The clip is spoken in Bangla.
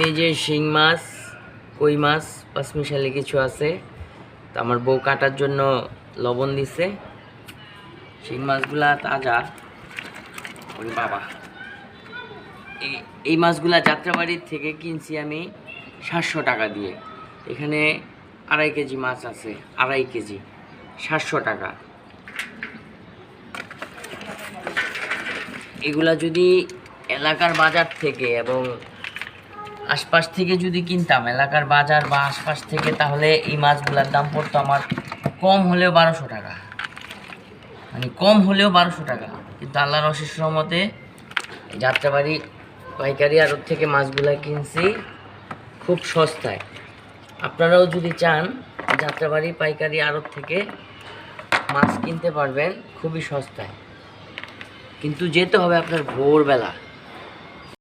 এই যে শিং মাছ, কই মাছ, পাঁচমিশালি কিছু আছে। তো আমার বউ কাটার জন্য লবণ দিছে। শিং মাছগুলা তাজা। ওরে বাবা, এই মাছগুলা যাত্রাবাড়ির থেকে কিনছি আমি 700 টাকা দিয়ে। এখানে 2.5 কেজি মাছ আছে, 2.5 কেজি, 700 টাকা। এগুলা যদি এলাকার বাজার থেকে এবং আশপাশ থেকে যদি কিনতাম, এলাকার বাজার বা আশপাশ থেকে, তাহলে এই মাছগুলোর দাম পড়তো আমার কম হলেও 1200 টাকা, মানে কম হলেও 1200 টাকা। কিন্তু আল্লাহর অশেষ রহমতে যাত্রাবাড়ি পাইকারি আড়ত থেকে মাছগুলা কিনছি খুব সস্তায়। আপনারাও যদি চান যাত্রাবাড়ি পাইকারি আড়ত থেকে মাছ কিনতে পারবেন খুবই সস্তায়, কিন্তু যেতে হবে আপনার ভোরবেলা।